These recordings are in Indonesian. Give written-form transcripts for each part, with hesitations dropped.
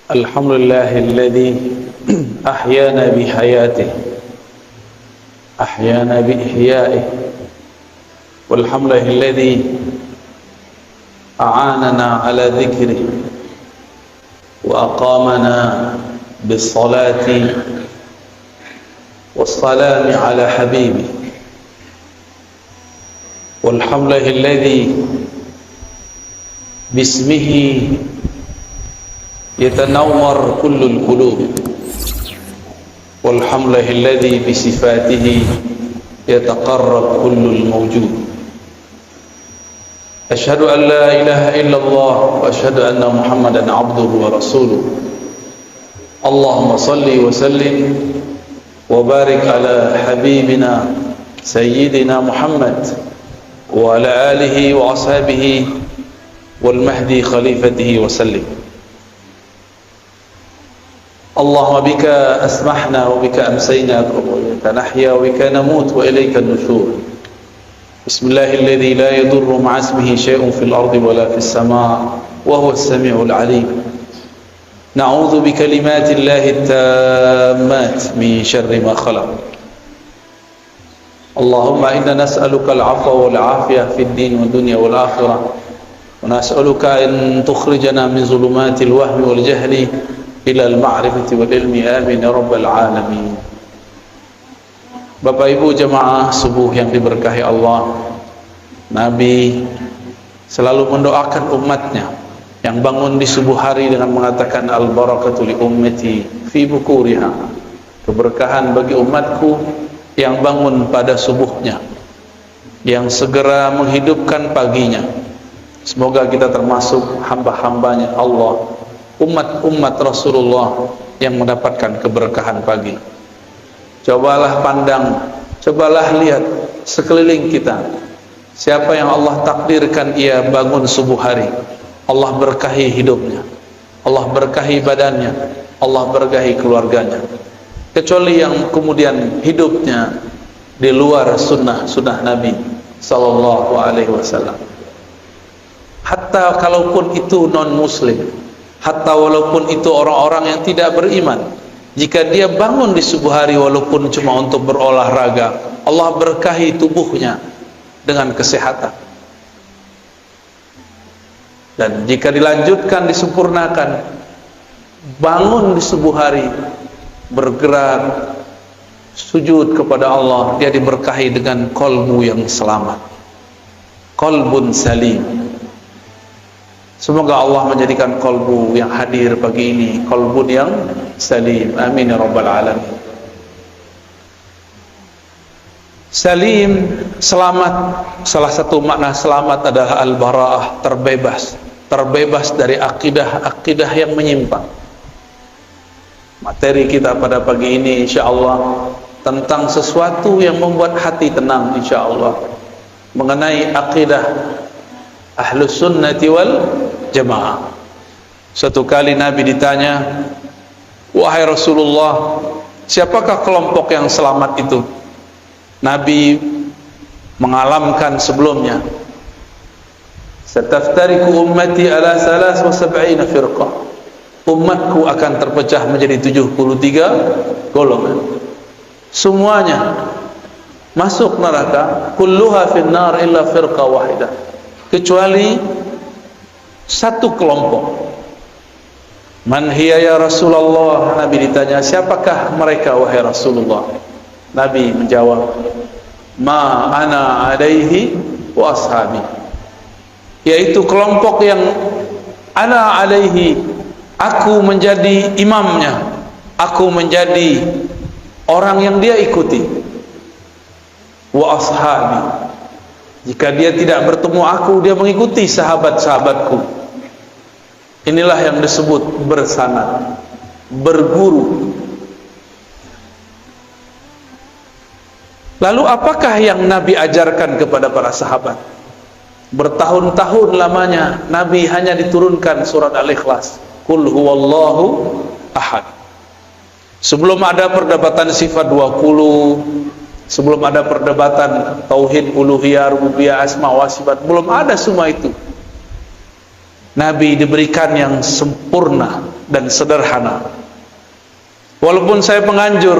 الحمد لله الذي أحيانا بحياته أحيانا بإحيائه والحمد لله الذي أعاننا على ذكره وأقامنا بالصلاة والسلام على حبيبه والحمد لله الذي باسمه يتنور كل القلوب والحمد لله الذي بصفاته يتقرب كل الموجود أشهد أن لا إله إلا الله وأشهد أن محمدا عبده ورسوله اللهم صل وسلم وبارك على حبيبنا سيدنا محمد وعلى آله وأصحابه والمهدي خليفته وسلم اللهم بك أسمحنا وبك أمسينا وبك نحيا وبك نموت وإليك النشور بسم الله الذي لا يضر مع اسمه شيء في الأرض ولا في السماء وهو السميع العليم نعوذ بكلمات الله التامات من شر ما خلق اللهم إنا نسألك العفو والعافية في الدين والدنيا والآخرة ونسألك أن تخرجنا من ظلمات الوهم والجهل إلى المعرفة والعلم آمين يا رب العالمين. Bapak Ibu jemaah subuh yang diberkahi Allah, Nabi selalu mendoakan umatnya yang bangun di subuh hari dengan mengatakan al-barakatu li ummati fi bukuriha, keberkahan bagi umatku yang bangun pada subuhnya, yang segera menghidupkan paginya. Semoga kita termasuk hamba-hambanya Allah, umat-umat Rasulullah yang mendapatkan keberkahan pagi. Cobalah pandang, cobalah lihat sekeliling kita. Siapa yang Allah takdirkan ia bangun subuh hari, Allah berkahi hidupnya, Allah berkahi badannya, Allah berkahi keluarganya. Kecuali yang kemudian hidupnya di luar sunnah Nabi sallallahu alaihi wasallam. Hatta kalaupun itu non muslim, hatta walaupun itu orang-orang yang tidak beriman, jika dia bangun di subuh hari walaupun cuma untuk berolahraga, Allah berkahi tubuhnya dengan kesehatan. Dan jika dilanjutkan, disempurnakan, bangun di subuh hari, bergerak, sujud kepada Allah, dia diberkahi dengan kolbu yang selamat, kolbun salim. Semoga Allah menjadikan kolbu yang hadir pagi ini kolbun yang salim. Amin ya rabbal alamin. Salim, selamat. Salah satu makna selamat adalah al-bara'ah, terbebas. Terbebas dari akidah yang menyimpang. Materi kita pada pagi ini insyaallah tentang sesuatu yang membuat hati tenang insyaallah, mengenai akidah Ahlus Sunnati wal Jamaah. Suatu kali Nabi ditanya, wahai Rasulullah, siapakah kelompok yang selamat itu? Nabi mengalamkan sebelumnya, sataftariku ummati ala 73 firqah. Umatku akan terpecah menjadi 73 golongan. Semuanya masuk neraka, kulluha finnar illa firqah wahidah, kecuali satu kelompok. Man hiya ya Rasulullah? Nabi ditanya, siapakah mereka wahai Rasulullah? Nabi menjawab, ma ana alaihi wa ashabi, yaitu kelompok yang ana alaihi, aku menjadi imamnya, aku menjadi orang yang dia ikuti, wa ashabi, jika dia tidak bertemu aku, dia mengikuti sahabat-sahabatku. Inilah yang disebut bersanad, berguru. Lalu apakah yang Nabi ajarkan kepada para sahabat? Bertahun-tahun lamanya Nabi hanya diturunkan surat Al-Ikhlas, Qul huwallahu ahad. Sebelum ada perdebatan sifat 20, sebelum ada perdebatan tauhid uluhiyah, rububiyah, asma wa sifat, belum ada semua itu. Nabi diberikan yang sempurna, dan sederhana. Walaupun saya penganjur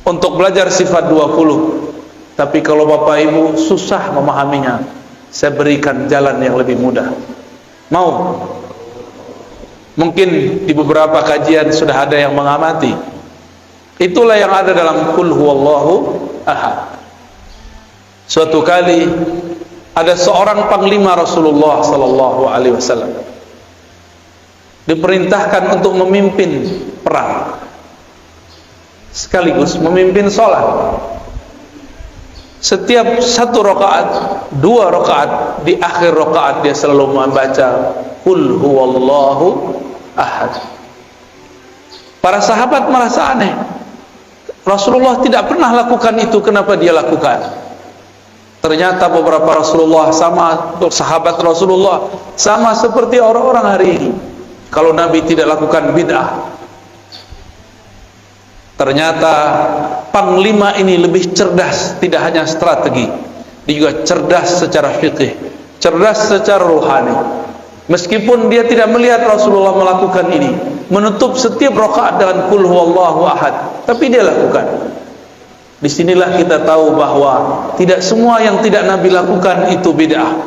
untuk belajar sifat 20, tapi kalau Bapak Ibu susah memahaminya, saya berikan jalan yang lebih mudah. Mau? Mungkin di beberapa kajian sudah ada yang mengamati. Itulah yang ada dalam Qul Huwallahu Ahad. Suatu kali ada seorang panglima Rasulullah sallallahu alaihi wasallam diperintahkan untuk memimpin perang sekaligus memimpin sholat. Setiap satu rakaat, 2 rakaat, di akhir rakaat dia selalu membaca Qul Huwallahu Ahad. Para sahabat merasa aneh, Rasulullah tidak pernah lakukan itu, kenapa dia lakukan? Ternyata beberapa sahabat Rasulullah sama seperti orang-orang hari ini. Kalau Nabi tidak lakukan bid'ah. Ternyata panglima ini lebih cerdas, tidak hanya strategi, dia juga cerdas secara fikih, cerdas secara rohani. Meskipun dia tidak melihat Rasulullah melakukan ini, menutup setiap rakaat dengan Qul Huwallahu Ahad, tapi dia lakukan. Disinilah kita tahu bahwa tidak semua yang tidak Nabi lakukan itu bid'ah.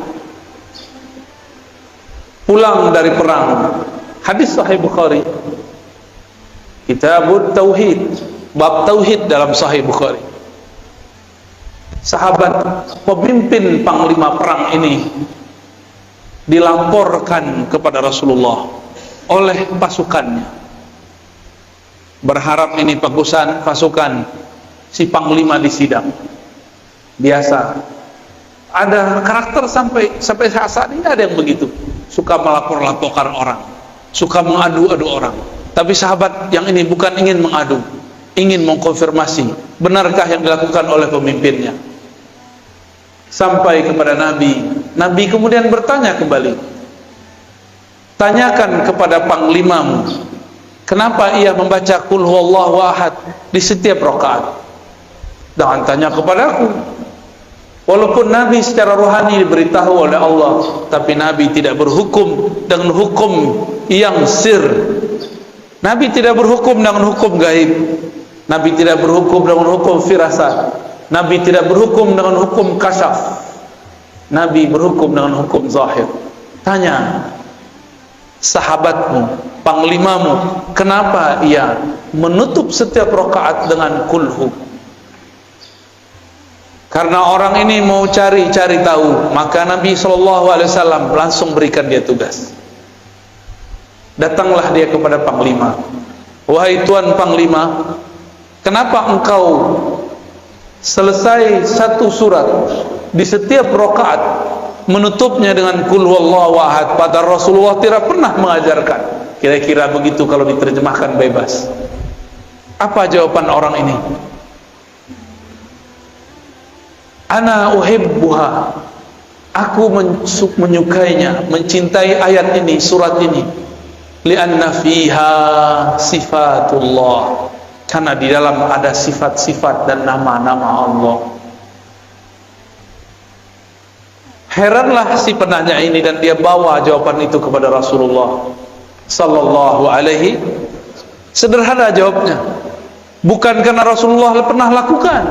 Pulang dari perang, hadis Sahih Bukhari, Kitabut Tauhid, bab Tauhid dalam Sahih Bukhari. Sahabat pemimpin panglima perang ini dilaporkan kepada Rasulullah oleh pasukannya, berharap ini pasukan si panglima disidang. Biasa ada karakter sampai saat ini ada yang begitu, suka melapor-laporkan orang, suka mengadu-adu orang. Tapi sahabat yang ini bukan ingin mengadu, ingin mengkonfirmasi benarkah yang dilakukan oleh pemimpinnya. Sampai kepada Nabi, Nabi kemudian bertanya kembali, tanyakan kepada panglimamu, kenapa ia membaca Qul Huwallahu Ahad di setiap rakaat. Jangan tanya kepadaku. Walaupun Nabi secara rohani diberitahu oleh Allah, tapi Nabi tidak berhukum dengan hukum yang sir. Nabi tidak berhukum dengan hukum gaib. Nabi tidak berhukum dengan hukum firasat. Nabi tidak berhukum dengan hukum kasyaf. Nabi berhukum dengan hukum zahir. Tanya sahabatmu, panglimamu, kenapa ia menutup setiap rakaat dengan kulhu? Karena orang ini mau cari tahu, maka Nabi SAW langsung berikan dia tugas. Datanglah dia kepada panglima. Wahai tuan panglima, kenapa engkau selesai satu surat di setiap rakaat menutupnya dengan Qul Huwallahu Ahad, padahal Rasulullah tidak pernah mengajarkan? Kira-kira begitu kalau diterjemahkan bebas. Apa jawaban orang ini? Ana uhibbuha, aku menyukainya, mencintai ayat ini, surat ini, lianna fiha sifatullah, karena di dalam ada sifat-sifat dan nama-nama Allah. Heranlah si penanya ini, dan dia bawa jawaban itu kepada Rasulullah sallallahu alaihi. Sederhana jawabnya, bukan karena Rasulullah pernah lakukan,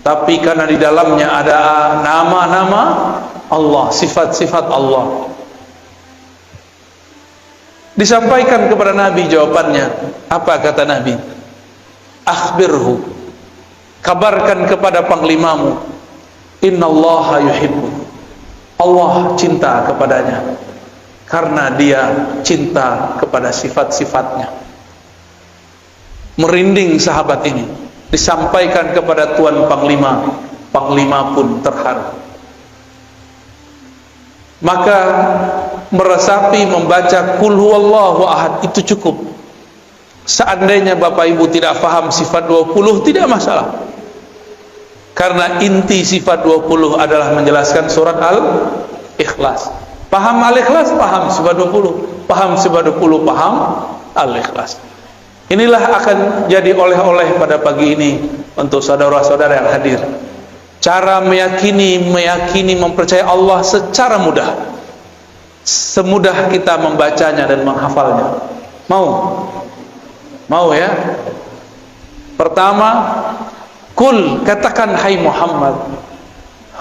tapi karena di dalamnya ada nama-nama Allah, sifat-sifat Allah. Disampaikan kepada Nabi jawabannya. Apa kata Nabi? Akhbirhu, kabarkan kepada panglimamu, innallaha yuhibbu, Allah cinta kepadanya, karena dia cinta kepada sifat-sifatnya. Merinding sahabat ini. Disampaikan kepada tuan panglima, panglima pun terharu. Maka meresapi membaca Qul Huwallahu Ahad itu cukup. Seandainya Bapak Ibu tidak paham sifat 20, tidak masalah, karena inti sifat 20 adalah menjelaskan surat Al-Ikhlas. Paham Al-Ikhlas, paham sifat 20. Paham sifat 20, paham Al-Ikhlas. Inilah akan jadi oleh-oleh pada pagi ini untuk saudara-saudara yang hadir. Cara meyakini mempercayai Allah secara mudah. semudah kita membacanya dan menghafalnya? Mau ya? Pertama, kul, katakan hai Muhammad,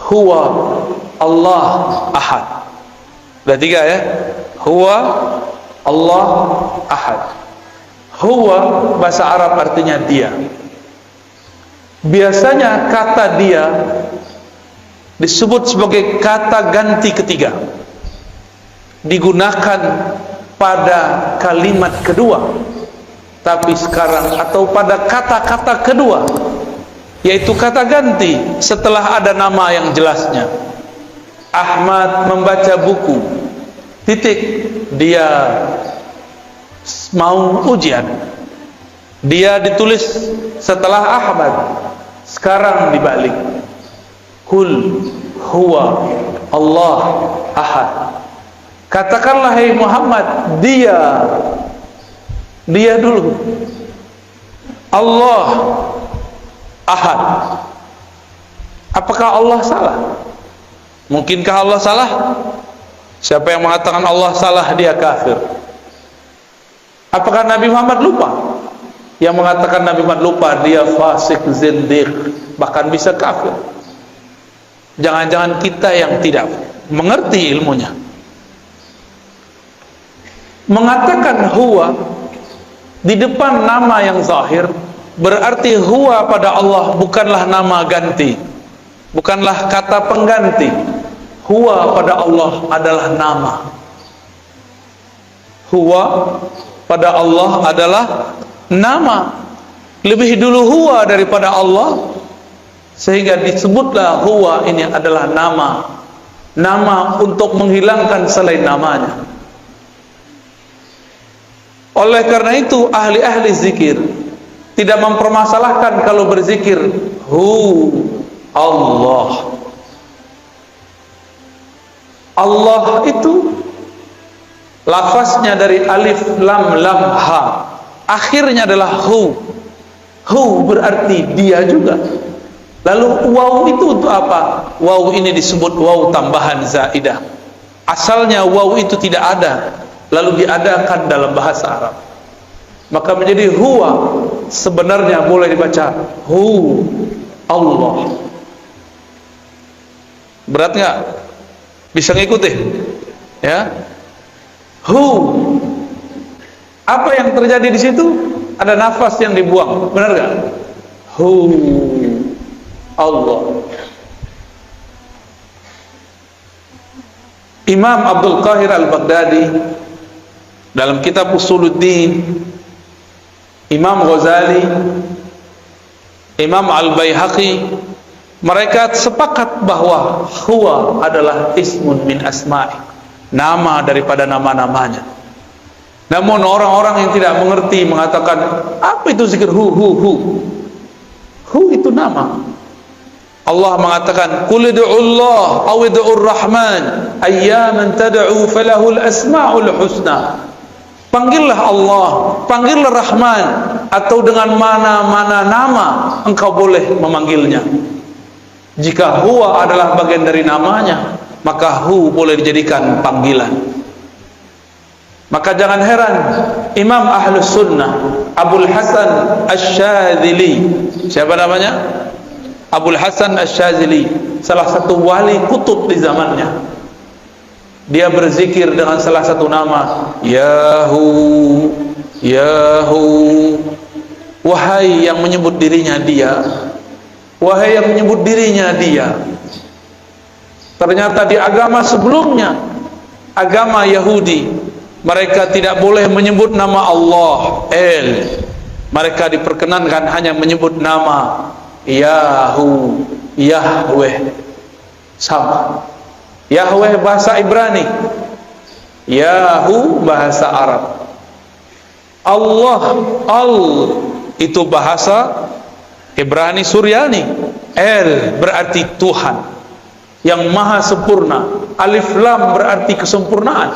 huwa Allah ahad. Udah 3 ya? Huwa Allah ahad. Huwa bahasa Arab artinya dia. Biasanya kata dia disebut sebagai kata ganti ketiga, digunakan pada kalimat kedua. Tapi sekarang, atau pada kata-kata kedua, yaitu kata ganti setelah ada nama yang jelasnya. Ahmad membaca buku, titik, dia mau ujian. Dia ditulis setelah Ahmad. Sekarang dibalik, kul huwa Allah ahad. Katakanlah hai Muhammad, dia dulu, Allah ahad. Apakah Allah salah? Mungkinkah Allah salah? Siapa yang mengatakan Allah salah, dia kafir. Apakah Nabi Muhammad lupa? Yang mengatakan Nabi Muhammad lupa, dia fasik, zindiq, bahkan bisa kafir. Jangan-jangan kita yang tidak mengerti ilmunya. Mengatakan huwa di depan nama yang zahir, berarti huwa pada Allah bukanlah nama ganti, bukanlah kata pengganti. Huwa pada Allah adalah nama. Huwa pada Allah adalah nama. Lebih dulu huwa daripada Allah, sehingga disebutlah huwa ini adalah nama. Nama untuk menghilangkan selain namanya. Oleh karena itu ahli-ahli zikir tidak mempermasalahkan kalau berzikir Allah. Allah itu lafaznya dari alif lam lam ha, akhirnya adalah hu. Hu berarti dia juga. Lalu waw itu untuk apa? Waw ini disebut waw tambahan zaidah. Asalnya waw itu tidak ada, lalu diadakan dalam bahasa Arab, maka menjadi huwa. Sebenarnya boleh dibaca hu Allah. Berat nggak? Bisa ngikuti? Ya. Hu. Apa yang terjadi di situ? Ada nafas yang dibuang, benar nggak? Hu Allah. Imam Abdul Qahir Al-Baghdadi dalam kitab Usuluddin, Imam Ghazali, Imam Al-Baihaqi, mereka sepakat bahwa huwa adalah ismun min asma'i, nama daripada nama-namanya. Namun orang-orang yang tidak mengerti mengatakan, apa itu zikir hu itu nama. Allah mengatakan, qul ud'ullah aw ud'ur rahman ayyaman tad'u falahul asmaul husna. Panggillah Allah, panggillah Rahman, atau dengan mana-mana nama engkau boleh memanggilnya. Jika huwa adalah bagian dari namanya, maka hu boleh dijadikan panggilan. Maka jangan heran Imam Ahlus Sunnah Abul Hasan Asy-Syadzili, siapa namanya? Abul Hasan Asy-Syadzili, salah satu wali kutub di zamannya. Dia berzikir dengan salah satu nama, Yahu, Yahu. Wahai yang menyebut dirinya dia, wahai yang menyebut dirinya dia. Ternyata di agama sebelumnya, agama Yahudi, mereka tidak boleh menyebut nama Allah, El. Mereka diperkenankan hanya menyebut nama Yahu, Yahweh. Sama. Yahweh bahasa Ibrani, Yahu bahasa Arab. Allah, Al itu bahasa Ibrani Suryani. El berarti Tuhan yang maha sempurna. Alif Lam berarti kesempurnaan.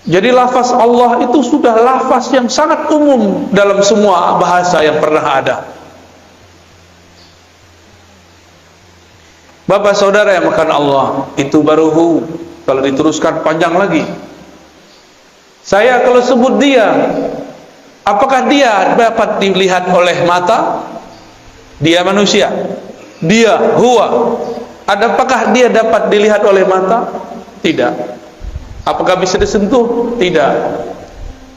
Jadi lafaz Allah itu sudah lafaz yang sangat umum dalam semua bahasa yang pernah ada. Bapak saudara yang makan Allah, itu baru hu. Kalau diteruskan panjang lagi. Saya kalau sebut dia, apakah dia dapat dilihat oleh mata? Dia manusia. Dia huwa. Apakah dia dapat dilihat oleh mata? Tidak. Apakah bisa disentuh? Tidak.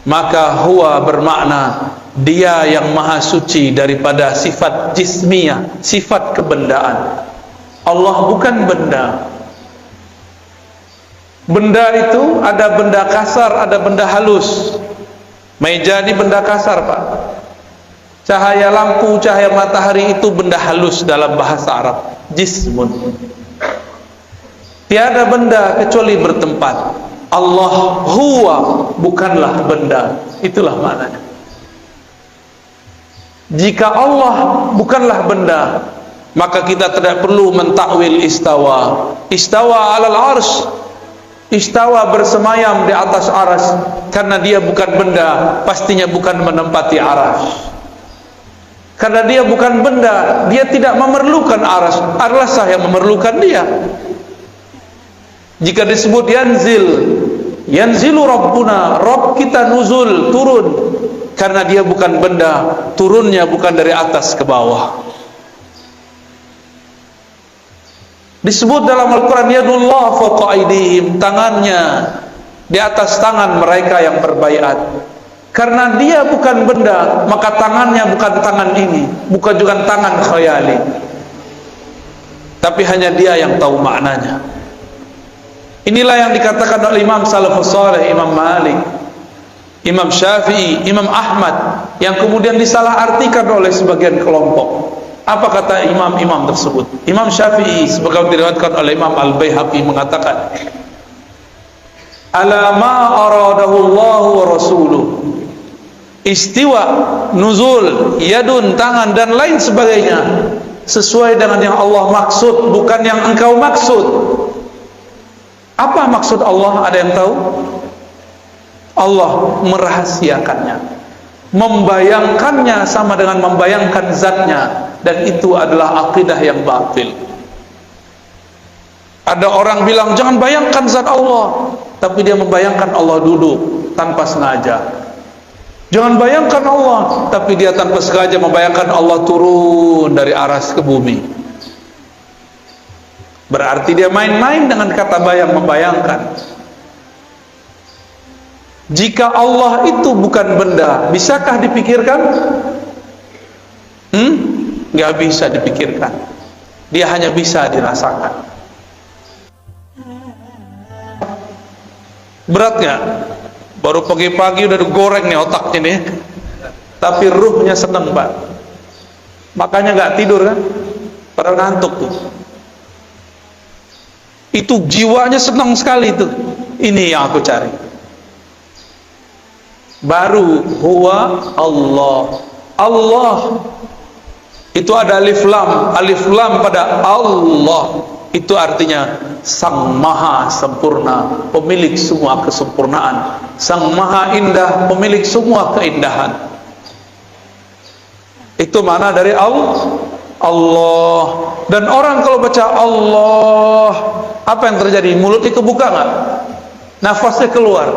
Maka huwa bermakna dia yang maha suci daripada sifat jismiyah, sifat kebendaan. Allah bukan benda. Benda itu ada benda kasar, ada benda halus. Meja ini benda kasar, Pak. Cahaya lampu, cahaya matahari itu benda halus dalam bahasa Arab. Jismun. Tiada benda kecuali bertempat. Allah huwa, bukanlah benda. Itulah maknanya. Jika Allah bukanlah benda, maka kita tidak perlu mentakwil istawa. Istawa alal arsy, istawa bersemayam di atas aras. Karena dia bukan benda, pastinya bukan menempati aras. Karena dia bukan benda, dia tidak memerlukan aras. Araslah yang memerlukan dia. Jika disebut yanzil, yanzilu Rabbuna, Rabb kita nuzul, turun. Karena dia bukan benda, turunnya bukan dari atas ke bawah. Disebut dalam Al-Quran, yadullah fawqa aydihim, tangannya di atas tangan mereka yang berbaiat. Karena dia bukan benda, maka tangannya bukan tangan ini, bukan juga tangan khayali, tapi hanya dia yang tahu maknanya. Inilah yang dikatakan oleh Imam Salafus Saleh, Imam Malik, Imam Syafi'i, Imam Ahmad, yang kemudian disalahartikan oleh sebagian kelompok. Apa kata imam-imam tersebut? Imam Syafi'i sebagaimana diriwayatkan oleh Imam Al-Baihaqi mengatakan, ala ma aradahu Allah wa rasuluh, istiwa, nuzul, yadun, tangan dan lain sebagainya, sesuai dengan yang Allah maksud, bukan yang engkau maksud. Apa maksud Allah? Ada yang tahu? Allah merahasiakannya, membayangkannya sama dengan membayangkan zatnya, dan itu adalah akidah yang batil. Ada orang bilang jangan bayangkan zat Allah, tapi dia membayangkan Allah duduk tanpa sengaja. Jangan bayangkan Allah, tapi dia tanpa sengaja membayangkan Allah turun dari aras ke bumi. Berarti dia main-main dengan kata bayang, membayangkan. Jika Allah itu bukan benda, bisakah dipikirkan? Nggak bisa dipikirkan. Dia hanya bisa dirasakan. Berat nggak? Baru pagi-pagi udah digoreng nih otaknya nih, tapi ruhnya seneng, Pak. Makanya nggak tidur kan? Padahal ngantuk tuh. Itu jiwanya senang sekali itu. Ini yang aku cari. Baru huwa Allah. Allah itu ada alif lam pada Allah. Itu artinya Sang Maha Sempurna, pemilik semua kesempurnaan. Sang Maha Indah, pemilik semua keindahan. Itu mana dari Allah. Dan orang kalau baca Allah, apa yang terjadi? Mulut itu buka nggak? Nafasnya keluar.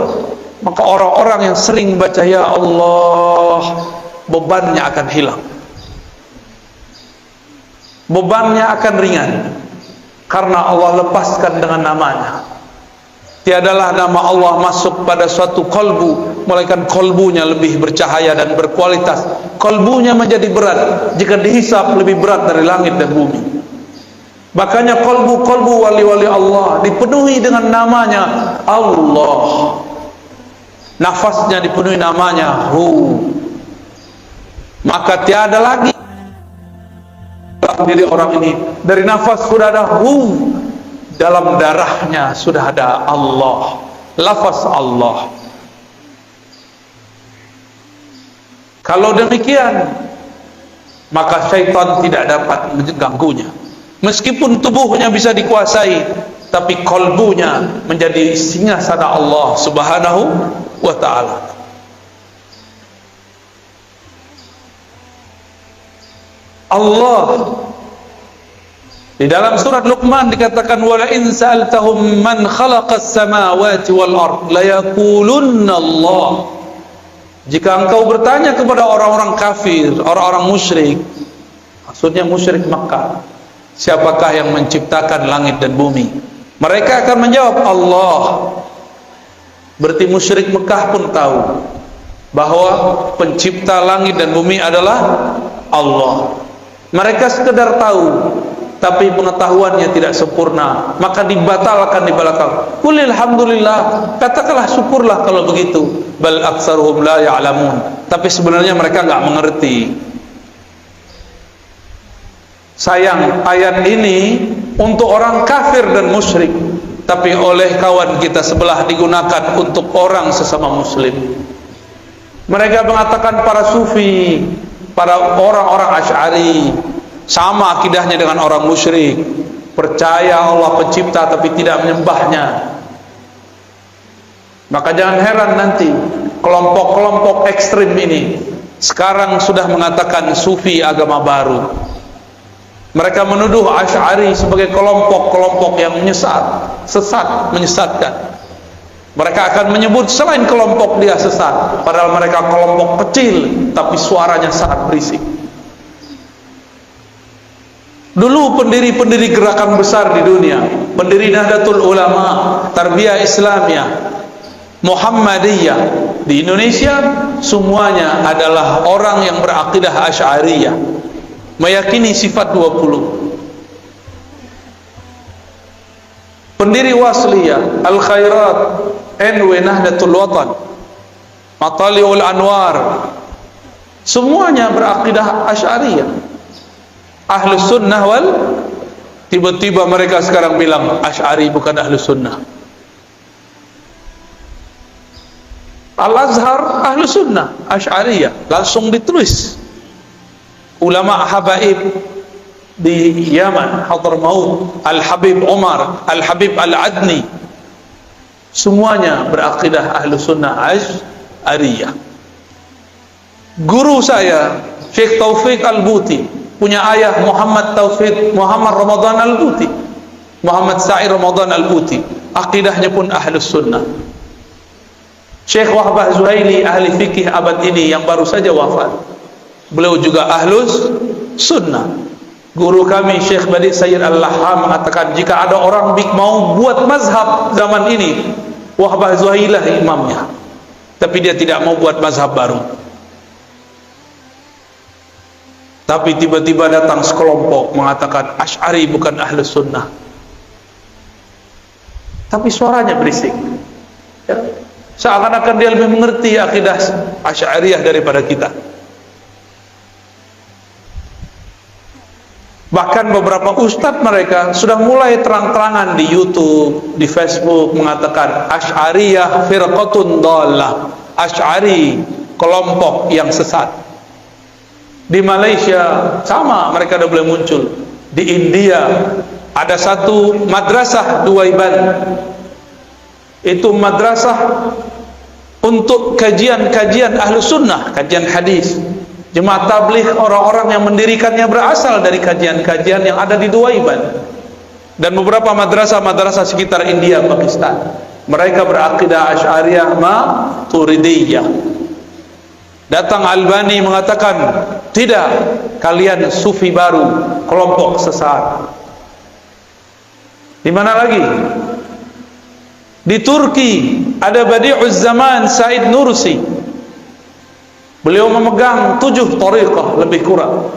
Maka orang-orang yang sering baca ya Allah, bebannya akan hilang, bebannya akan ringan, karena Allah lepaskan dengan namanya. Tiadalah nama Allah masuk pada suatu kolbu, melainkan kolbunya lebih bercahaya dan berkualitas. Kolbunya menjadi berat, jika dihisap lebih berat dari langit dan bumi. Makanya kolbu-kolbu wali-wali Allah dipenuhi dengan namanya Allah. Nafasnya dipenuhi namanya Hu. Maka tiada lagi diri orang ini, dari nafas sudah ada Hu, dalam darahnya sudah ada Allah, lafaz Allah. Kalau demikian, maka syaitan tidak dapat mengganggunya. Meskipun tubuhnya bisa dikuasai, tapi kolbunya menjadi singgasana Allah Subhanahu wa ta'ala. Allah Di dalam surat Luqman dikatakan wala in sa'altahum man khalaqas samawati wal ard la yaqulunna Allah. Jika engkau bertanya kepada orang-orang kafir, orang-orang musyrik, maksudnya musyrik Makkah, siapakah yang menciptakan langit dan bumi? Mereka akan menjawab Allah. Berarti musyrik Mekah pun tahu bahwa pencipta langit dan bumi adalah Allah. Mereka sekedar tahu, tapi pengetahuannya tidak sempurna, maka dibatalkan di belakang. Qul alhamdulillah, katakanlah syukurlah kalau begitu. Bal aktsaruhum la ya'lamun. Tapi sebenarnya mereka enggak mengerti. Sayang, ayat ini untuk orang kafir dan musyrik, tapi oleh kawan kita sebelah digunakan untuk orang sesama muslim. Mereka mengatakan para sufi, para orang-orang Asy'ari sama akidahnya dengan orang musyrik, percaya Allah pencipta tapi tidak menyembahnya. Maka jangan heran nanti kelompok-kelompok ekstrim ini sekarang sudah mengatakan sufi agama baru. Mereka menuduh Asy'ari sebagai kelompok-kelompok yang sesat, menyesatkan. Mereka akan menyebut selain kelompok dia sesat, padahal mereka kelompok kecil tapi suaranya sangat berisik. Dulu pendiri-pendiri gerakan besar di dunia, pendiri Nahdlatul Ulama, Tarbiyah Islamiyah, Muhammadiyah di Indonesia, semuanya adalah orang yang berakidah Asy'ariyah, meyakini sifat 20. Pendiri Wasliyah, Al-Khairat, NW Nahdlatul Watan, Matali'ul Anwar, semuanya berakidah Asy'ariyah, Ahlus Sunnah wal, tiba-tiba mereka sekarang bilang Asy'ari bukan Ahlus Sunnah. Al-Azhar Ahlus Sunnah, Asy'ariyah, langsung ditulis. Ulama habaib di Yaman, Hadramaut, Al-Habib Umar, Al-Habib Al-Adni, semuanya berakidah Ahlus Sunnah Asy'ariyah. Guru saya Syekh Taufik Al-Buti punya ayah Muhammad Ramadan Al-Buti, Muhammad Sa'id Ramadan Al-Buti, akidahnya pun Ahlus Sunnah. Syekh Wahbah Zuhaili, ahli fikih abad ini yang baru saja wafat, beliau juga Ahlus Sunnah. Guru kami Syekh Badi Sayyid Al-Laham mengatakan jika ada orang mau buat mazhab zaman ini, Wahbah Zuhailah imamnya, tapi dia tidak mau buat mazhab baru. Tapi tiba-tiba datang sekelompok mengatakan Asy'ari bukan Ahlus Sunnah, tapi suaranya berisik, ya, seakan-akan dia lebih mengerti akidah Asy'ariyah daripada kita. Bahkan beberapa ustadz mereka sudah mulai terang-terangan di YouTube, di Facebook mengatakan Asy'ariyah firqatun dhallah, Asy'ari kelompok yang sesat. Di Malaysia sama, mereka sudah mulai muncul. Di India ada satu madrasah Duaiban, itu madrasah untuk kajian-kajian Ahlus Sunnah, kajian hadis. Jemaah tabligh, orang-orang yang mendirikannya berasal dari kajian-kajian yang ada di Duaiban dan beberapa madrasah-madrasah sekitar India, Pakistan. Mereka berakidah Asy'ariyah Maturidiyah. Datang Albani mengatakan tidak, kalian sufi baru, kelompok sesat. Di mana lagi? Di Turki ada Badi'uz Zaman Said Nursi. Beliau memegang 7 thariqah lebih kurang.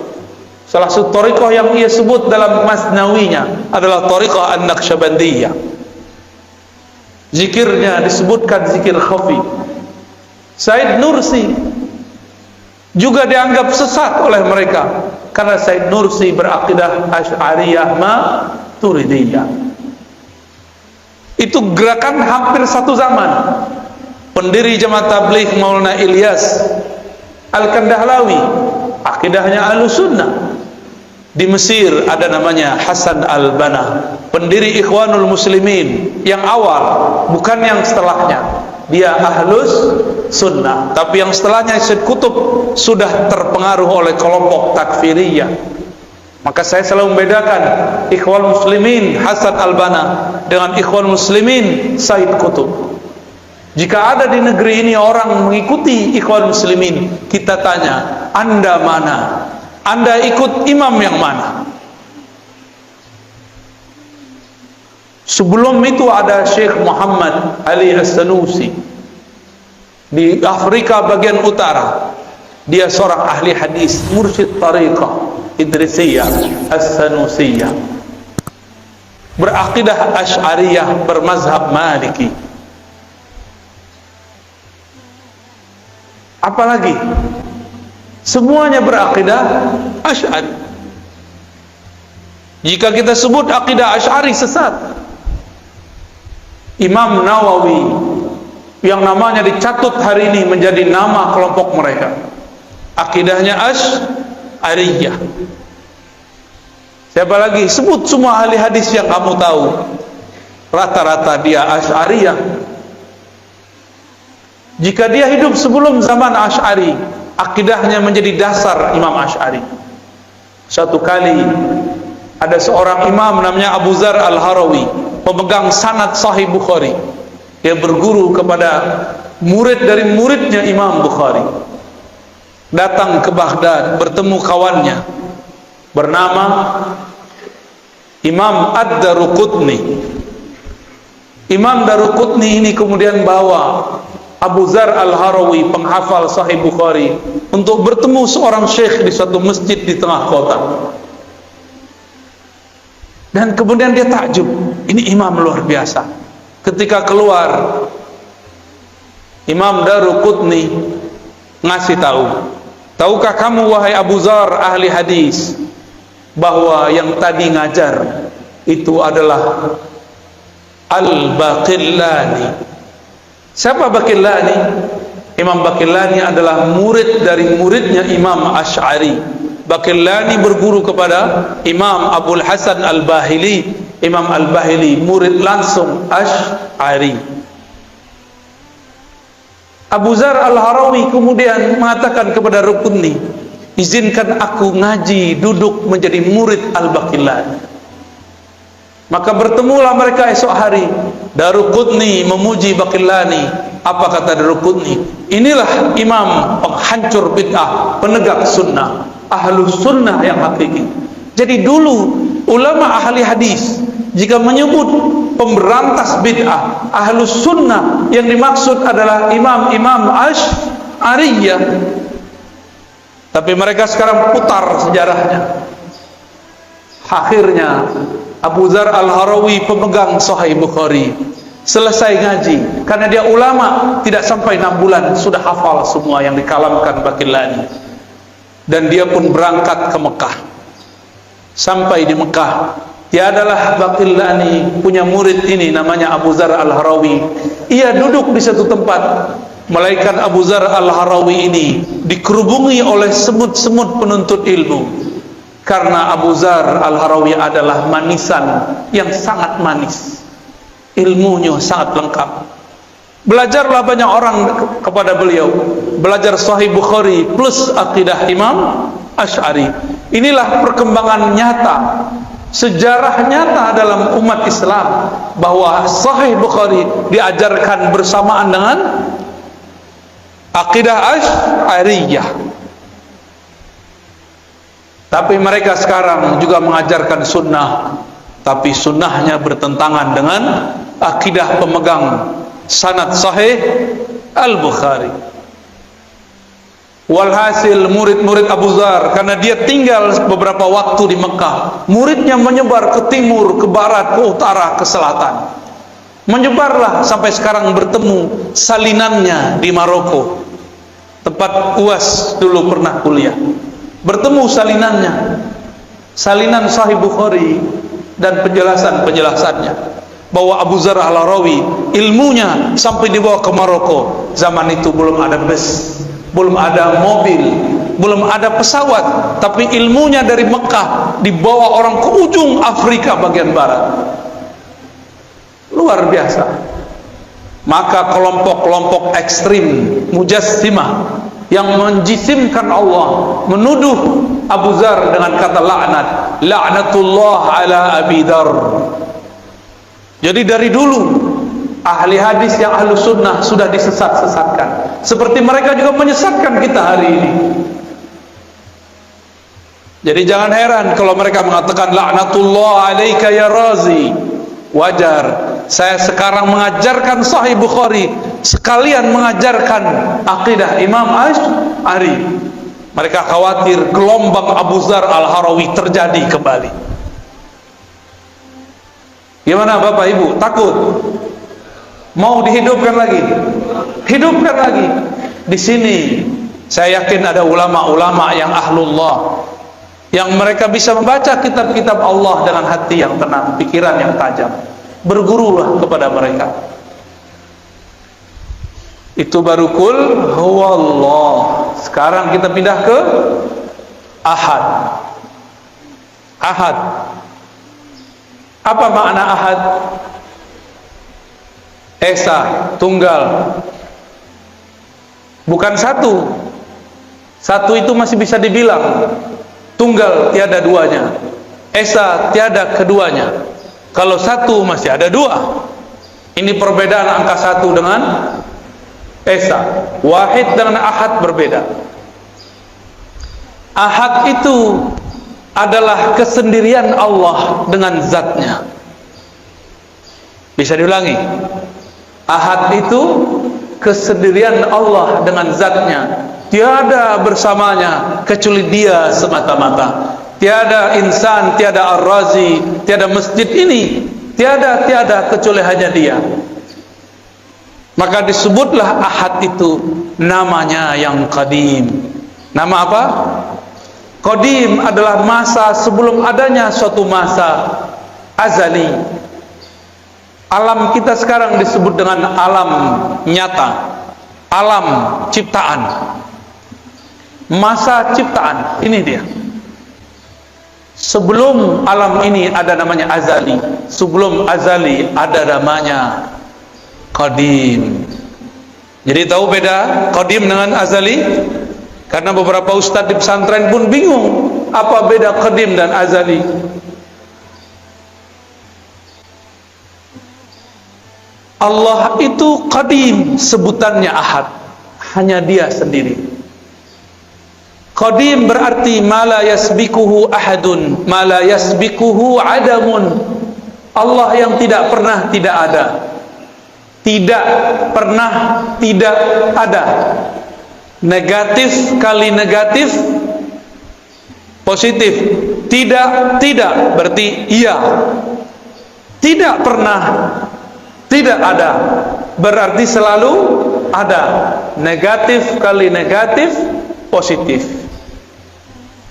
Salah satu thariqah yang ia sebut dalam Masnawinya adalah thariqah An-Naqsyabandiyah. Zikirnya disebutkan zikir khafi. Said Nursi juga dianggap sesat oleh mereka karena Said Nursi berakidah Asy'ariyah Maturidiyah. Itu gerakan hampir satu zaman. Pendiri Jamaah Tabligh Maulana Ilyas Al-Kandahlawi, akidahnya Ahlus Sunnah. Di Mesir ada namanya Hasan Al-Banna, pendiri Ikhwanul Muslimin yang awal, bukan yang setelahnya. Dia Ahlus Sunnah, tapi yang setelahnya Syed Qutb sudah terpengaruh oleh kelompok takfiriyah. Maka saya selalu membedakan Ikhwan Muslimin Hasan Al-Banna dengan Ikhwan Muslimin Said Qutb. Jika ada di negeri ini orang mengikuti Ikhwan Muslimin, kita tanya, Anda mana? Anda ikut imam yang mana? Sebelum itu ada Syekh Muhammad Ali As-Sanusi di Afrika bagian utara. Dia seorang ahli hadis, mursyid tariqah Idrisiyah As-Sanusiyah, berakidah Asy'ariyah, bermazhab Maliki. Apalagi semuanya berakidah Asy'ari. Jika kita sebut akidah Asy'ari sesat. Imam Nawawi yang namanya dicatut hari ini menjadi nama kelompok mereka, akidahnya Asy'ariyah. Siapa lagi? Sebut semua ahli hadis yang kamu tahu, rata-rata dia Asy'ariyah. Jika dia hidup sebelum zaman Asy'ari, akidahnya menjadi dasar Imam Asy'ari. Satu kali ada seorang imam namanya Abu Zar Al-Harawi, pemegang sanad Sahih Bukhari. Dia berguru kepada murid dari muridnya Imam Bukhari. Datang ke Baghdad, bertemu kawannya bernama Imam Ad-Daruqutni. Imam Daruqutni ini kemudian bawa Abu Zar Al-Harawi, penghafal Sahih Bukhari, untuk bertemu seorang syekh di suatu masjid di tengah kota. Dan kemudian dia takjub, ini imam luar biasa. Ketika keluar, Imam Daruqutni ngasih tahu, tahukah kamu wahai Abu Zar ahli hadis, bahwa yang tadi ngajar itu adalah Al-Baqillani. Siapa Baqillani? Imam Baqillani adalah murid dari muridnya Imam Asy'ari. Baqillani berguru kepada Imam Abul Hasan Al-Bahili. Imam Al-Bahili murid langsung Asy'ari. Abu Zar Al-Harawi kemudian mengatakan kepada Rukunni, izinkan aku ngaji, duduk menjadi murid Al-Baqillani. Maka bertemulah mereka esok hari. Daruqutni memuji Baqillani. Apa kata Daruqutni? Inilah imam penghancur bid'ah, penegak sunnah, ahlus sunnah yang hakiki. Jadi dulu ulama ahli hadis jika menyebut pemberantas bid'ah, ahlus sunnah, yang dimaksud adalah imam-imam Asy'ariyah. Tapi mereka sekarang putar sejarahnya. Akhirnya Abu Zar Al-Harawi, pemegang Sahih Bukhari, selesai ngaji, karena dia ulama, tidak sampai 6 bulan sudah hafal semua yang dikalamkan Baqillani. Dan dia pun berangkat ke Mekah. Sampai di Mekah, tiadalah Baqillani punya murid ini namanya Abu Zar Al-Harawi. Ia duduk di satu tempat, melainkan Abu Zar Al-Harawi ini dikerubungi oleh semut-semut penuntut ilmu. Karena Abu Zar Al-Harawi adalah manisan yang sangat manis, ilmunya sangat lengkap. Belajarlah banyak orang kepada beliau, belajar Sahih Bukhari plus akidah Imam Asy'ari. Inilah perkembangan nyata, sejarah nyata dalam umat Islam, bahwa Sahih Bukhari diajarkan bersamaan dengan akidah Asy'ariyah. Tapi mereka sekarang juga mengajarkan sunnah, tapi sunnahnya bertentangan dengan akidah pemegang sanad Sahih Al-Bukhari. Walhasil murid-murid Abu Zar, karena dia tinggal beberapa waktu di Mekah, muridnya menyebar ke timur, ke barat, ke utara, ke selatan. Menyebarlah sampai sekarang bertemu salinannya di Maroko, tempat UAS dulu pernah kuliah. Bertemu salinannya, salinan Sahih Bukhari, dan penjelasan-penjelasannya, bahwa Abu Zar Al-Harawi ilmunya sampai dibawa ke Maroko. Zaman itu belum ada bus, belum ada mobil, belum ada pesawat, tapi ilmunya dari Mekah dibawa orang ke ujung Afrika bagian barat. Luar biasa. Maka kelompok-kelompok ekstrim Mujassimah yang menjisimkan Allah, menuduh Abu Dzar dengan kata laknat, laknatullah ala Abi Dzar. Jadi dari dulu ahli hadis yang ahlu sunnah sudah disesat-sesatkan, seperti mereka juga menyesatkan kita hari ini. Jadi jangan heran kalau mereka mengatakan laknatullah alaika ya Razi. Wajar, saya sekarang mengajarkan Sahih Bukhari sekalian mengajarkan akidah Imam Asy'ari. Mereka khawatir gelombang Abu Dzar Al-Harawi terjadi kembali. Gimana Bapak Ibu? Takut? Mau dihidupkan lagi? Hidupkan lagi. Di sini saya yakin ada ulama-ulama yang ahlullah, yang mereka bisa membaca kitab-kitab Allah dengan hati yang tenang, pikiran yang tajam. Bergurulah kepada mereka. Itu baru kul huwallah. Sekarang kita pindah ke ahad. Ahad. Apa makna ahad? Esa, tunggal. Bukan satu. Satu itu masih bisa dibilang. Tunggal tiada duanya. Esa tiada keduanya. Kalau satu masih ada dua. Ini perbedaan angka satu dengan esa. Wahid dengan ahad berbeda. Ahad itu adalah kesendirian Allah dengan zatnya. Bisa diulangi. Ahad itu kesendirian Allah dengan zatnya. Tiada bersamanya kecuali Dia semata-mata. Tiada insan, tiada ar-razi, tiada masjid ini, tiada kecuali hanya Dia. Maka disebutlah ahad itu namanya yang qadim. Nama apa? Qadim adalah masa sebelum adanya suatu masa azali. Alam kita sekarang disebut dengan alam nyata, alam ciptaan, masa ciptaan. Ini dia. Sebelum alam ini ada namanya azali. Sebelum azali ada namanya qadim. Jadi tahu beda qadim dengan azali? Karena beberapa ustadz di pesantren pun bingung apa beda qadim dan azali. Allah itu qadim, sebutannya ahad, hanya Dia sendiri. Qadim berarti ma la yasbikuhu ahadun, ma la yasbikuhu adamun. Allah yang tidak pernah tidak ada. Tidak pernah tidak ada. Negatif kali negatif positif. Tidak berarti iya. Tidak pernah tidak ada berarti selalu ada. Negatif kali negatif positif.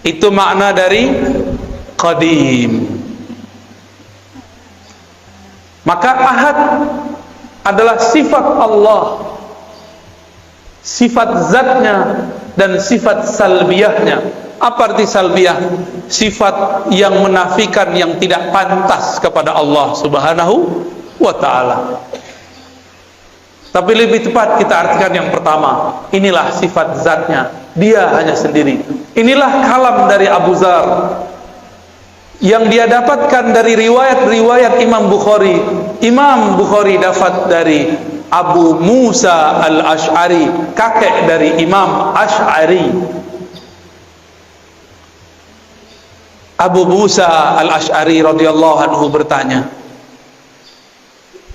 Itu makna dari qadim. Maka ahad adalah sifat Allah, sifat zatnya dan sifat salbiyahnya. Apa arti salbiyah? Sifat yang menafikan yang tidak pantas kepada Allah Subhanahu wa ta'ala. Tapi lebih tepat kita artikan yang pertama. Inilah sifat zatnya, Dia hanya sendiri. Inilah kalam dari Abu Dzar yang dia dapatkan dari riwayat-riwayat Imam Bukhari. Imam Bukhari dapat dari Abu Musa al-Asy'ari, kakek dari Imam Asy'ari. Abu Musa al-Asy'ari radhiyallahu anhu bertanya,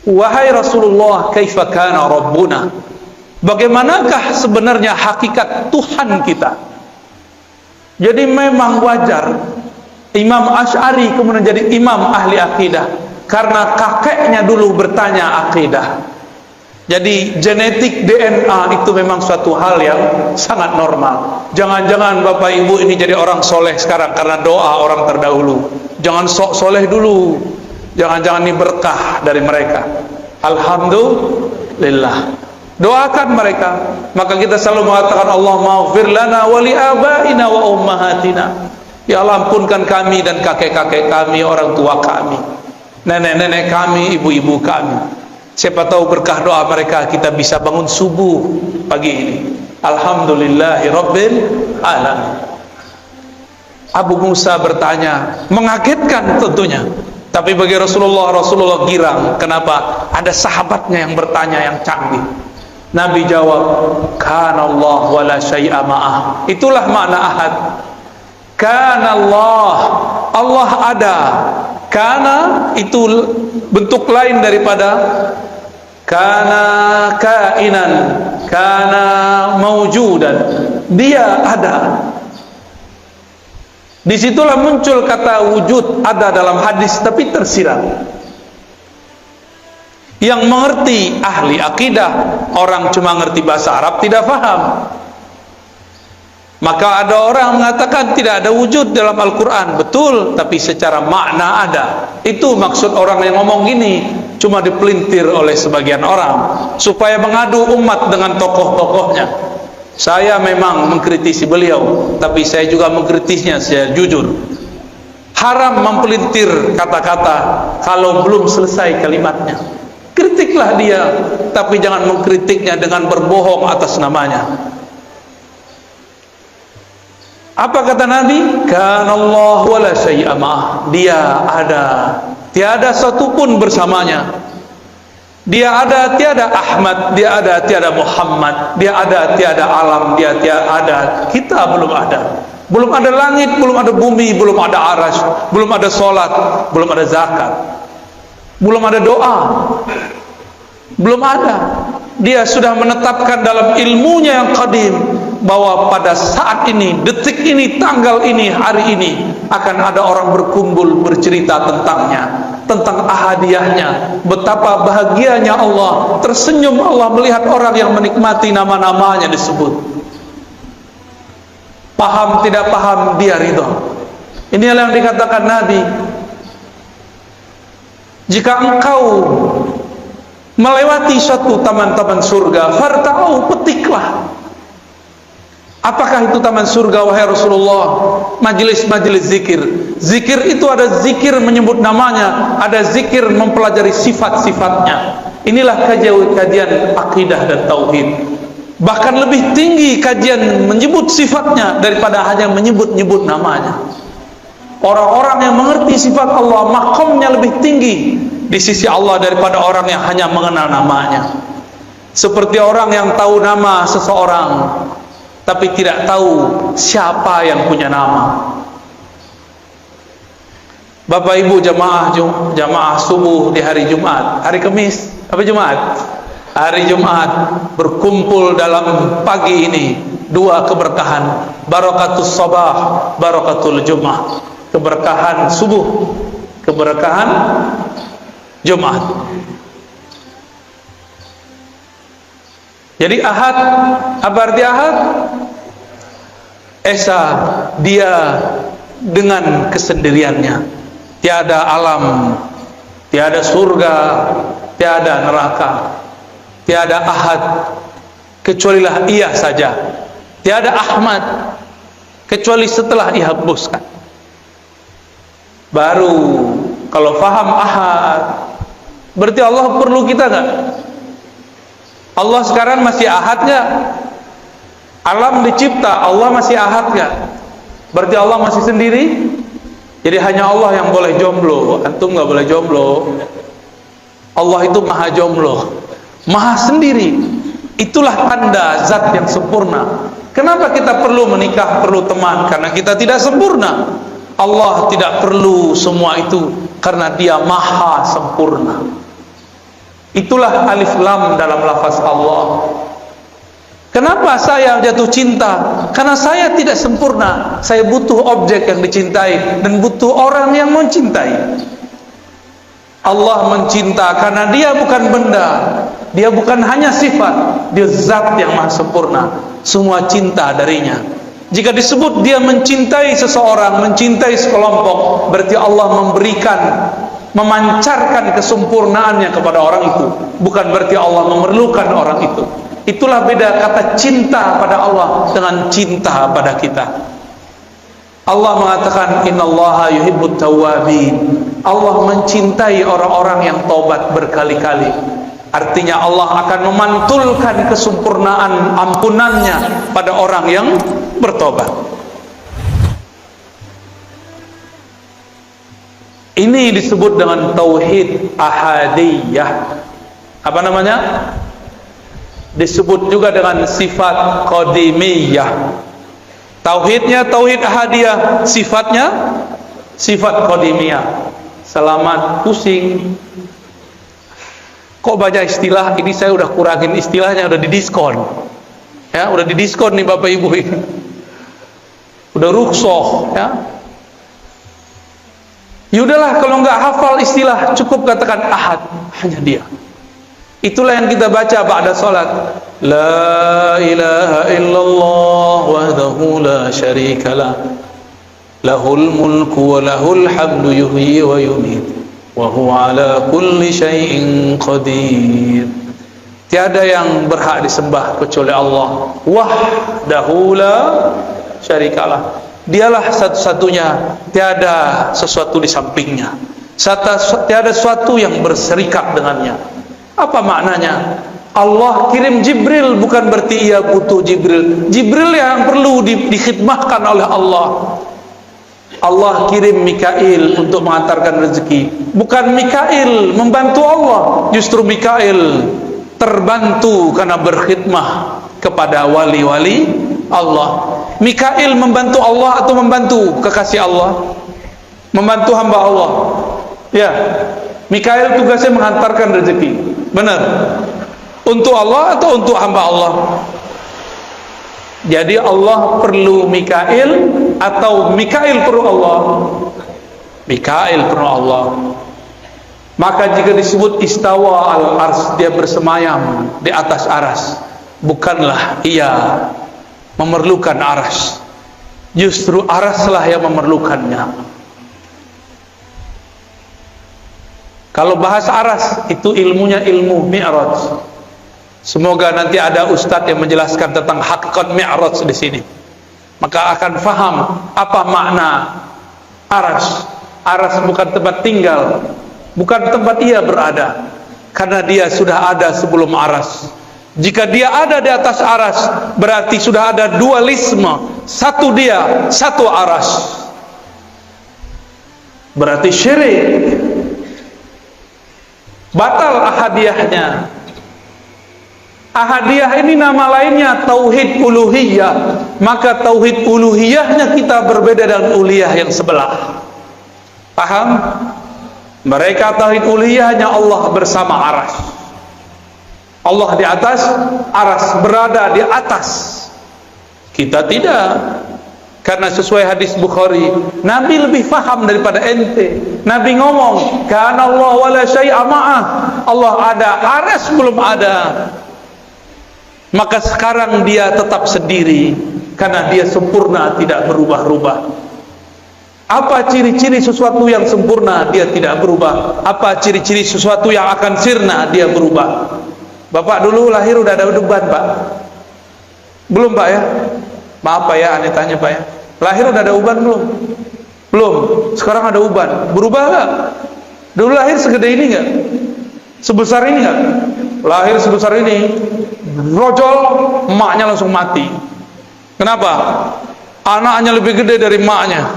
"Wahai Rasulullah, kaifa kana Rabbuna?" Bagaimanakah sebenarnya hakikat Tuhan kita? Jadi memang wajar Imam Asy'ari kemudian jadi imam ahli akidah karena kakeknya dulu bertanya akidah. Jadi genetik DNA itu memang suatu hal yang sangat normal. Jangan-jangan Bapak Ibu ini jadi orang soleh sekarang karena doa orang terdahulu. Jangan sok soleh dulu. Jangan-jangan ini berkah dari mereka. Alhamdulillah. Doakan mereka. Maka kita selalu mengatakan Allahumma ighfir lana wa li abaina wa ummahatina. Ya Allah, ampunkan kami dan kakek-kakek kami, orang tua kami, nenek-nenek kami, ibu-ibu kami. Siapa tahu berkah doa mereka kita bisa bangun subuh pagi ini. Alhamdulillahi Rabbil Alamin. Abu Musa bertanya, mengagetkan tentunya. Tapi bagi Rasulullah girang. Kenapa? Ada sahabatnya yang bertanya yang canggih. Nabi jawab, Kana Allah wa la syai'a ma'ah. Itulah makna ahad. Kana Allah, Allah ada. Kana itu bentuk lain daripada kana kainan, kana maujudan. Dia ada. Disitulah muncul kata wujud, ada dalam hadis tapi tersirat. Yang mengerti ahli akidah, orang cuma ngerti bahasa Arab tidak faham. Maka ada orang mengatakan tidak ada wujud dalam Al-Quran. Betul, tapi secara makna ada. Itu maksud orang yang ngomong gini, cuma dipelintir oleh sebagian orang supaya mengadu umat dengan tokoh-tokohnya. Saya memang mengkritisi beliau, tapi saya juga mengkritisnya secara jujur. Haram mempelintir kata-kata kalau belum selesai kalimatnya. Kritiklah dia, tapi jangan mengkritiknya dengan berbohong atas namanya. Apa kata Nabi? Kana Allah wa la syai'a ma'ah. Dia ada, tiada satupun bersamanya. Dia ada, tiada Ahmad. Dia ada, tiada Muhammad. Dia ada, tiada alam. Dia tiada ada. Kita belum ada. Belum ada langit, belum ada bumi, belum ada arash, belum ada solat, belum ada zakat, belum ada doa, belum ada. Dia sudah menetapkan dalam ilmunya yang qadim bahwa pada saat ini, detik ini, tanggal ini, hari ini akan ada orang berkumpul bercerita tentangnya, tentang ahadiyahnya, betapa bahagianya Allah, tersenyum Allah melihat orang yang menikmati nama-namanya disebut. Paham tidak paham, dia ridho. Inilah yang dikatakan Nabi, jika engkau melewati suatu taman-taman surga, farta'u, petiklah. Apakah itu taman surga wahai Rasulullah? Majelis-majelis zikir. Zikir itu ada zikir menyebut namanya, ada zikir mempelajari sifat-sifatnya. Inilah kajian akidah dan tauhid. Bahkan lebih tinggi kajian menyebut sifatnya daripada hanya menyebut-nyebut namanya. Orang-orang yang mengerti sifat Allah, makamnya lebih tinggi di sisi Allah daripada orang yang hanya mengenal namanya. Seperti orang yang tahu nama seseorang tapi tidak tahu siapa yang punya nama. Bapak Ibu jamaah subuh di hari Jumat, hari Kamis, apa Jumat? Hari Jumat berkumpul dalam pagi ini dua keberkahan, barakatus sabah, barakatul Jumat. Keberkahan subuh, keberkahan Jumat. Jadi ahad, apa arti ahad? Esa, dia dengan kesendiriannya, tiada alam, tiada surga, tiada neraka, tiada ahad kecualilah ia saja, tiada Ahmad kecuali setelah dihapuskan. Baru kalau faham ahad, berarti Allah perlu kita nggak? Allah sekarang masih ahad nggak? Alam dicipta, Allah masih ahad nggak? Berarti Allah masih sendiri? Jadi hanya Allah yang boleh jomblo, antum nggak boleh jomblo. Allah itu maha jomblo, maha sendiri. Itulah tanda zat yang sempurna. Kenapa kita perlu menikah, perlu teman? Karena kita tidak sempurna. Allah tidak perlu semua itu karena dia maha sempurna. Itulah alif lam dalam lafaz Allah. Kenapa saya jatuh cinta? Karena saya tidak sempurna. Saya butuh objek yang dicintai dan butuh orang yang mencintai. Allah mencinta karena dia bukan benda, dia bukan hanya sifat, dia zat yang maha sempurna. Semua cinta darinya. Jika disebut dia mencintai seseorang, mencintai sekelompok, berarti Allah memberikan, memancarkan kesempurnaannya kepada orang itu. Bukan berarti Allah memerlukan orang itu. Itulah beda kata cinta pada Allah dengan cinta pada kita. Allah mengatakan innallaha yuhibbut tawwabin. Allah mencintai orang-orang yang taubat berkali-kali. Artinya Allah akan memantulkan kesempurnaan ampunannya pada orang yang bertobat. Ini disebut dengan tauhid ahadiyah. Apa namanya? Disebut juga dengan sifat qadimiyah. Tauhidnya tauhid ahadiyah, sifatnya sifat qadimiyah. Selamat pusing. Kok banyak istilah? Ini saya udah kurangin istilahnya, udah didiskon. Ya, udah didiskon nih Bapak Ibu ini. Udah ruksoh, ya. Yaudahlah, kalau nggak hafal istilah, cukup katakan ahad, hanya dia. Itulah yang kita baca ba'da salat. La ilaha illallah wahdahu la syarikalah. Lahul mulku wa lahul hamdu yuhyi wa yumiit. Wa huwa ala kulli syai'in qadir. Tiada yang berhak disembah kecuali Allah. Wahdahu la syarikalah. Dialah satu-satunya, tiada sesuatu di sampingnya. Tiada sesuatu yang berserikat dengannya. Apa maknanya? Allah kirim Jibril bukan berarti ia butuh Jibril. Jibril yang perlu dikhidmahkan oleh Allah. Allah kirim Mikail untuk mengantarkan rezeki. Bukan Mikail membantu Allah, justru Mikail terbantu karena berkhidmah kepada wali-wali Allah. Mikail membantu Allah atau membantu kekasih Allah? Membantu hamba Allah. Ya, Mikail tugasnya mengantarkan rezeki. Benar. Untuk Allah atau untuk hamba Allah? Jadi Allah perlu Mikail atau Mikail perlu Allah? Mikail perlu Allah. Maka jika disebut istawa al-ars, dia bersemayam di atas aras, bukanlah ia memerlukan aras, justru araslah yang memerlukannya. Kalau bahas aras itu ilmunya ilmu mi'raj. Semoga nanti ada ustadz yang menjelaskan tentang hakikat mi'raj di sini, maka akan faham apa makna aras. Aras bukan tempat tinggal, bukan tempat ia berada, karena dia sudah ada sebelum aras. Jika dia ada di atas aras, berarti sudah ada dualisme, satu dia, satu aras. Berarti syirik, batal ahadiyahnya. Ahadiyah ini nama lainnya tauhid uluhiyah. Maka tauhid uluhiyahnya kita berbeda dengan uluhiyah yang sebelah. Paham? Mereka tauhid uluhiyahnya Allah bersama aras. Allah di atas aras, berada di atas. Kita tidak. Karena sesuai hadis Bukhari, Nabi lebih faham daripada ente. Nabi ngomong, kana Allah wala syai'a ma'ah. Allah ada, aras belum ada. Maka sekarang dia tetap sendiri karena dia sempurna, tidak berubah-ubah. Apa ciri-ciri sesuatu yang sempurna? Dia tidak berubah. Apa ciri-ciri sesuatu yang akan sirna? Dia berubah. Bapak dulu lahir udah ada uban, Pak? Belum, Pak ya? Maaf Pak ya, aneh tanya Pak ya. Lahir udah ada uban belum? Belum. Sekarang ada uban. Berubah nggak? Dulu lahir segede ini nggak? Sebesar ini nggak? Lahir sebesar ini, rojol, emaknya langsung mati. Kenapa? Anaknya lebih gede dari emaknya.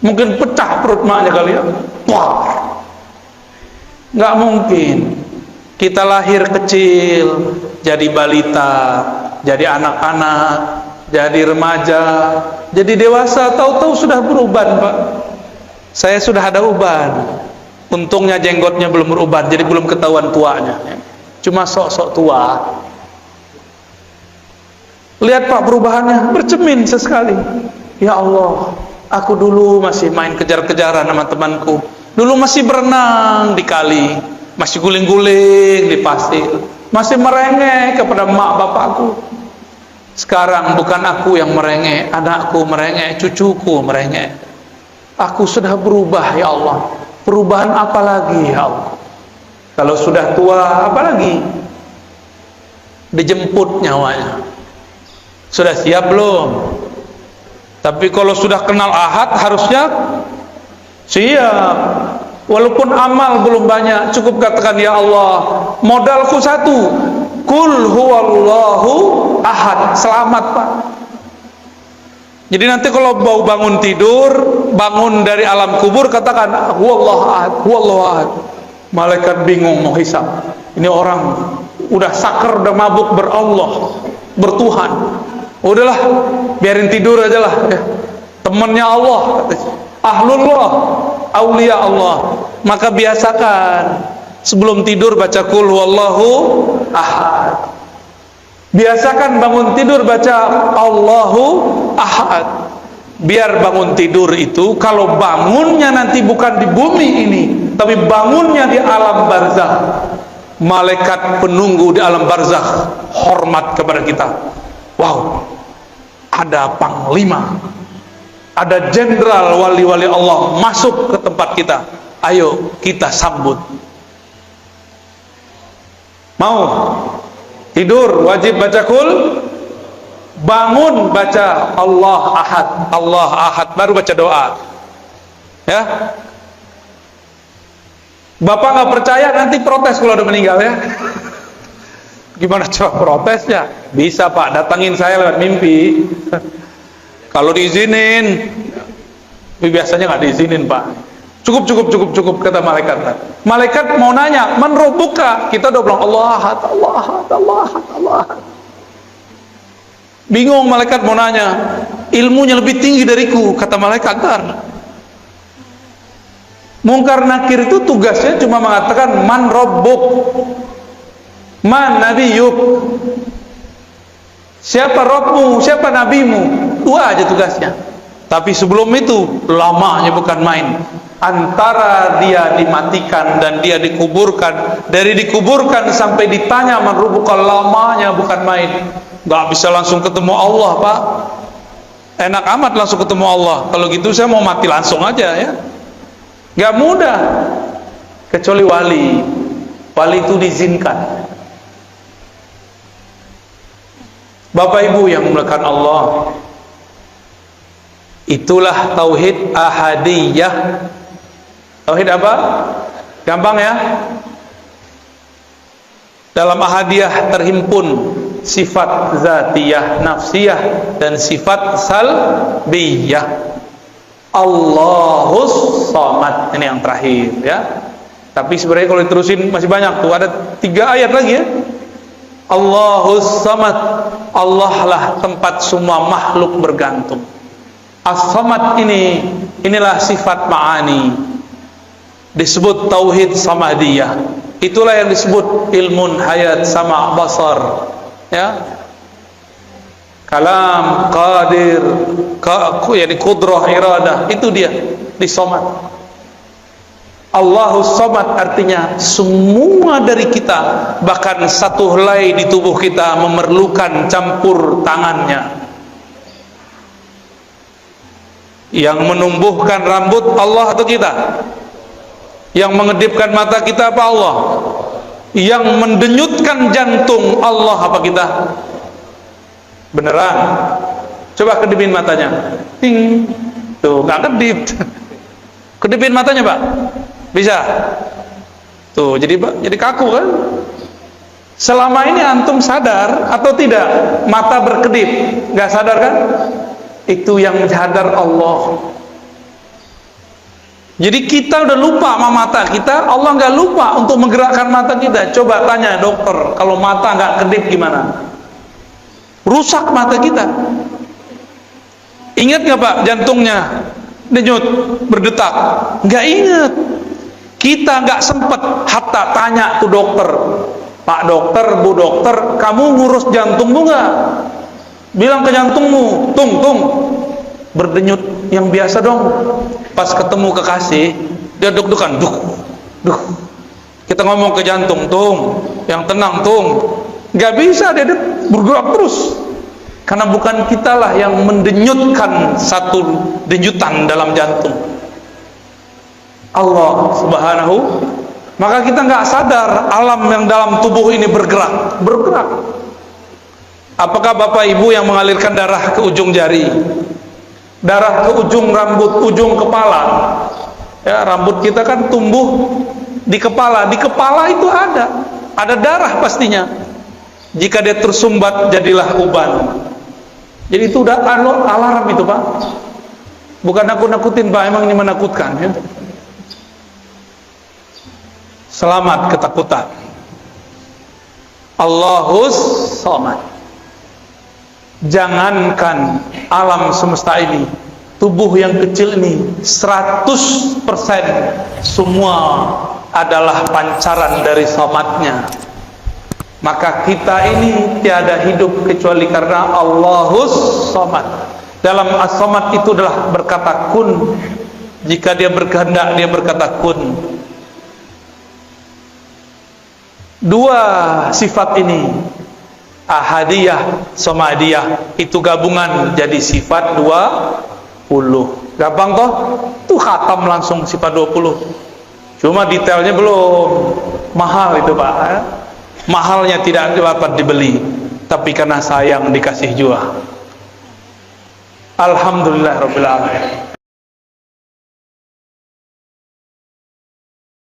Mungkin pecah perut emaknya kali ya. Wah, nggak mungkin. Kita lahir kecil, jadi balita, jadi anak-anak, jadi remaja, jadi dewasa, tahu-tahu sudah beruban, Pak. Saya sudah ada uban. Untungnya jenggotnya belum beruban, jadi belum ketahuan tuanya. Cuma sok-sok tua. Lihat Pak perubahannya, bercermin sesekali. Ya Allah, aku dulu masih main kejar-kejaran sama temanku. Dulu masih berenang di kali, masih guling-guling di pasir, masih merengek kepada mak bapakku. Sekarang bukan aku yang merengek, anakku merengek, cucuku merengek. Aku sudah berubah ya Allah. Perubahan apa lagi ya Allah? Kalau sudah tua apa lagi? Dijemput nyawanya. Sudah siap belum? Tapi kalau sudah kenal ahad harusnya siap. Walaupun amal belum banyak, cukup katakan, ya Allah, modalku satu, Qul huwallahu ahad. Selamat, Pak. Jadi nanti kalau mau bangun tidur, bangun dari alam kubur, katakan huwallahu ahad, huwallahu ahad. Malaikat bingung mau hisab. Ini orang udah sakar, udah mabuk berallah, bertuhan. Udahlah, biarin tidur aja lah. Temennya Allah, ahlullah, aulia Allah. Maka biasakan sebelum tidur baca qul huwallahu ahad. Biasakan bangun tidur baca Allahu ahad. Biar bangun tidur itu, kalau bangunnya nanti bukan di bumi ini, tapi bangunnya di alam barzakh, malaikat penunggu di alam barzakh hormat kepada kita. Wow, ada panglima, ada jenderal wali-wali Allah masuk ke tempat kita. Ayo kita sambut. Mau tidur wajib baca qul, bangun baca Allah ahad, Allah ahad, baru baca doa. Ya, Bapak nggak percaya, nanti protes kalau udah meninggal ya. Gimana coba protesnya? Bisa Pak, datangin saya lewat mimpi. Kalau diizinin, tapi biasanya nggak diizinin Pak. Cukup kata malaikat. Malaikat mau nanya, man rabbuka? Kita udah bilang Allah ahad, Allah ahad, Allah ahad, Allah ahad. Bingung malaikat mau nanya, ilmunya lebih tinggi dariku, kata malaikat. Mungkar nakir itu tugasnya cuma mengatakan man rabbuk, man nabiyuk, siapa Rabbmu, siapa nabimu. Dua aja tugasnya. Tapi sebelum itu lamanya bukan main. Antara dia dimatikan dan dia dikuburkan, dari dikuburkan sampai ditanya man rabbuka, lamanya bukan main. Gak bisa langsung ketemu Allah Pak. Enak amat langsung ketemu Allah. Kalau gitu saya mau mati langsung aja ya. Gak mudah. Kecuali wali. Wali itu diizinkan. Bapak Ibu yang dimuliakan Allah, itulah tauhid ahadiyah. Tauhid apa? Gampang ya. Dalam ahadiyah terhimpun sifat zatiyah, nafsiyah, dan sifat salbiyah. Allahus samad, ini yang terakhir ya. Tapi sebenarnya kalau diterusin masih banyak tuh, ada 3 ayat lagi ya. Allahus samad, Allah lah tempat semua makhluk bergantung. As-samad inilah sifat ma'ani, disebut tauhid samadiyah. Itulah yang disebut ilmun hayat sama basar ya. Kalam, qadir, yani kudrah, iradah, itu dia di samad. Allahus samad artinya semua dari kita, bahkan satu helai di tubuh kita memerlukan campur tangannya. Yang menumbuhkan rambut Allah atau kita? Yang mengedipkan mata kita apa Allah? Yang mendenyutkan jantung Allah apa kita? Beneran? Coba kedipin matanya. Ting. Tuh, nggak kedip. Kedipin matanya, Pak. Bisa? Tuh, jadi kaku kan? Selama ini antum sadar atau tidak mata berkedip? Nggak sadar kan? Itu yang sadar Allah. Jadi kita udah lupa sama mata kita, Allah nggak lupa untuk menggerakkan mata kita. Coba tanya dokter, kalau mata nggak kedip gimana? Rusak mata kita. Ingat nggak Pak, jantungnya denyut, berdetak? Nggak ingat. Kita nggak sempet hatta tanya tuh dokter, Pak dokter, Bu dokter, kamu ngurus jantungmu nggak? Bilang ke jantungmu, tung, berdenyut yang biasa dong. Pas ketemu kekasih, dia deg-degan, duh. Kita ngomong ke jantung, tung, yang tenang, tung. Gak bisa, dia bergerak terus. Karena bukan kitalah yang mendenyutkan satu denyutan dalam jantung, Allah subhanahu. Maka kita nggak sadar alam yang dalam tubuh ini bergerak. Apakah Bapak Ibu yang mengalirkan darah ke ujung jari, darah ke ujung rambut, ujung kepala Ya, rambut kita kan tumbuh di kepala itu ada darah pastinya. Jika dia tersumbat jadilah uban. Jadi itu udah alarm itu, Pak. Bukan nakut-nakutin, Pak, emang ini menakutkan ya. Selamat ketakutan. Allahus Samad. Jangankan alam semesta ini, tubuh yang kecil ini 100% semua adalah pancaran dari Samadnya. Maka kita ini tiada hidup kecuali karena Allahus Samad. Dalam As-Samad itu adalah berkata kun. Jika dia berkehendak, dia berkata kun. Dua sifat ini, ahadiyah, samadiyah, itu gabungan jadi sifat 20. Gampang toh? Tuh khatam langsung sifat 20. Cuma detailnya belum. Mahal itu, Pak. Mahalnya tidak dapat dibeli, tapi karena sayang dikasih jual. Alhamdulillah rabbil alamin.